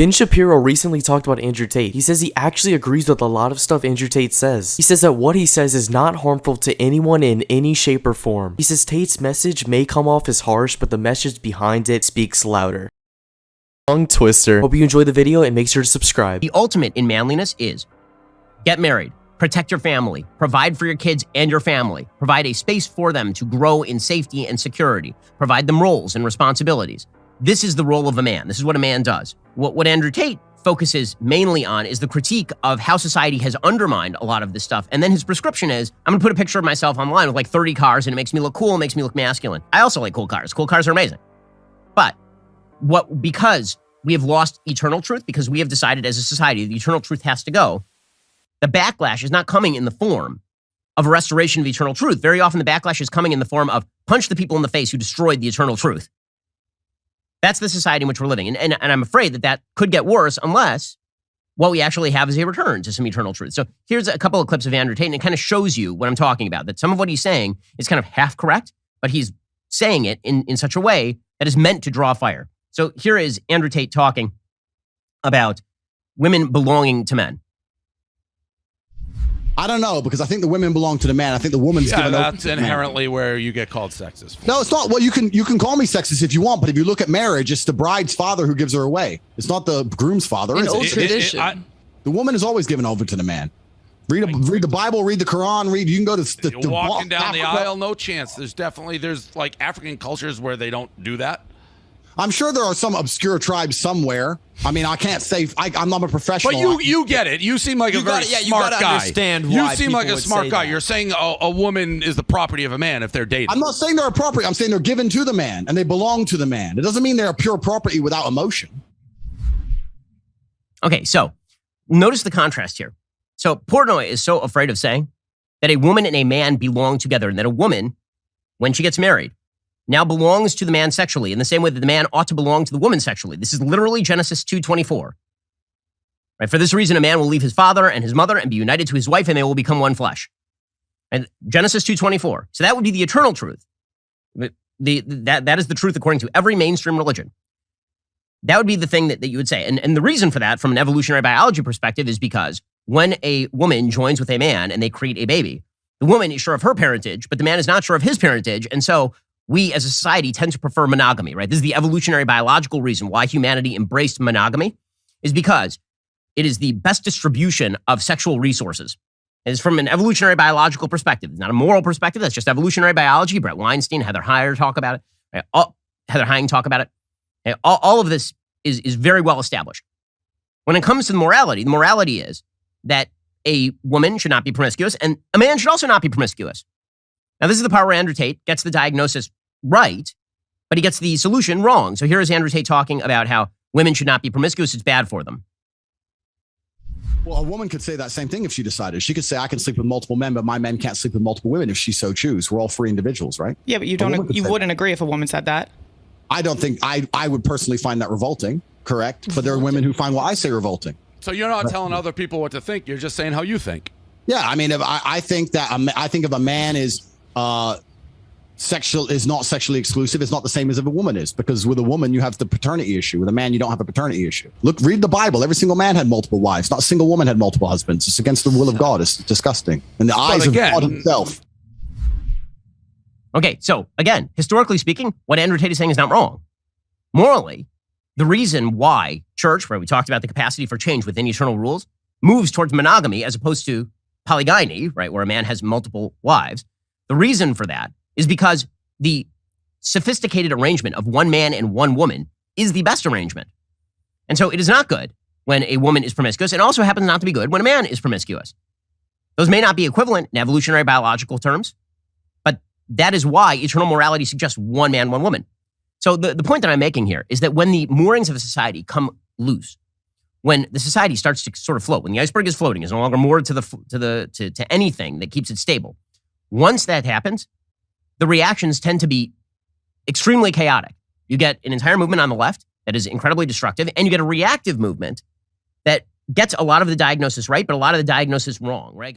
Ben Shapiro recently talked about Andrew Tate. He says he actually agrees with a lot of stuff Andrew Tate says. He says that what he says is not harmful to anyone in any shape or form. He says Tate's message may come off as harsh, but the message behind it speaks louder. Tongue twister. Hope you enjoyed the video and make sure to subscribe. The ultimate in manliness is get married, protect your family, provide for your kids and your family, provide a space for them to grow in safety and security, provide them roles and responsibilities. This is the role of a man. This is what a man does. What Andrew Tate focuses mainly on is the critique of how society has undermined a lot of this stuff. And then his prescription is, I'm gonna put a picture of myself online with like 30 cars and it makes me look cool, makes me look masculine. I also like cool cars. Cool cars are amazing. But because we have lost eternal truth, because we have decided as a society the eternal truth has to go, the backlash is not coming in the form of a restoration of eternal truth. Very often the backlash is coming in the form of punch the people in the face who destroyed the eternal truth. That's the society in which we're living. And I'm afraid that could get worse unless what we actually have is a return to some eternal truth. So here's a couple of clips of Andrew Tate, and it kind of shows you what I'm talking about, that some of what he's saying is kind of half correct, but he's saying it in such a way that is meant to draw fire. So here is Andrew Tate talking about women belonging to men. I don't know, because I think the women belong to the man. I think the woman's given over that's inherently where you get called sexist. No, it's not. Well, you can call me sexist if you want, but if you look at marriage, it's the bride's father who gives her away. It's not the groom's father. In Is old it? tradition. The woman is always given over to the man. Read the Bible, read the Quran, you can go to You're walking down the aisle, no chance. There's like African cultures where they don't do that. I'm sure there are some obscure tribes somewhere. I mean, I can't say I'm not a professional. But you get it. You seem like a very smart guy. Understand you why seem like a would smart say guy. that. You're saying a woman is the property of a man if they're dating. I'm not saying they're a property. I'm saying they're given to the man and they belong to the man. It doesn't mean they're a pure property without emotion. Okay, so notice the contrast here. So Portnoy is so afraid of saying that a woman and a man belong together, and that a woman, when she gets married, now belongs to the man sexually in the same way that the man ought to belong to the woman sexually. This is literally Genesis 2:24. Right? For this reason, a man will leave his father and his mother and be united to his wife, and they will become one flesh. And Genesis 2:24. So that would be the eternal truth. That is the truth according to every mainstream religion. That would be the thing that you would say. And the reason for that, from an evolutionary biology perspective, is because when a woman joins with a man and they create a baby, the woman is sure of her parentage, but the man is not sure of his parentage. And so we as a society tend to prefer monogamy, right? This is the evolutionary biological reason why humanity embraced monogamy, is because it is the best distribution of sexual resources. It's from an evolutionary biological perspective. It's not a moral perspective. That's just evolutionary biology. Brett Weinstein, Heather Heyer talk about it. Right? Heather Heying talk about it. Right? All of this is very well established. When it comes to the morality is that a woman should not be promiscuous and a man should also not be promiscuous. Now, this is the part where Andrew Tate gets the diagnosis right, but he gets the solution wrong. So here is Andrew Tate talking about how women should not be promiscuous. It's bad for them. Well, a woman could say that same thing if she decided. She could say, I can sleep with multiple men, but my men can't sleep with multiple women if she so choose. We're all free individuals, right? Yeah, but you wouldn't agree if a woman said that. I don't think I would personally find that revolting, correct? But there are women who find what I say revolting. So you're not telling other people what to think. You're just saying how you think. Yeah, I mean, if I think if a man is not sexually exclusive, it's not the same as if a woman is, because with a woman you have the paternity issue. With a man you don't have a paternity issue. Read the Bible. Every single man had multiple wives. Not a single woman had multiple husbands. It's against the will of God. It's disgusting in the eyes of God himself. Okay, so again, historically speaking, what Andrew Tate is saying is not wrong. Morally, the reason why church, where we talked about the capacity for change within eternal rules, moves towards monogamy as opposed to polygyny, right, where a man has multiple wives, the reason for that is because the sophisticated arrangement of one man and one woman is the best arrangement. And so it is not good when a woman is promiscuous. It also happens not to be good when a man is promiscuous. Those may not be equivalent in evolutionary biological terms, but that is why eternal morality suggests one man, one woman. So the point that I'm making here is that when the moorings of a society come loose, when the society starts to sort of float, when the iceberg is floating, is no longer moored to anything that keeps it stable, once that happens, the reactions tend to be extremely chaotic. You get an entire movement on the left that is incredibly destructive, and you get a reactive movement that gets a lot of the diagnosis right, but a lot of the diagnosis wrong, right?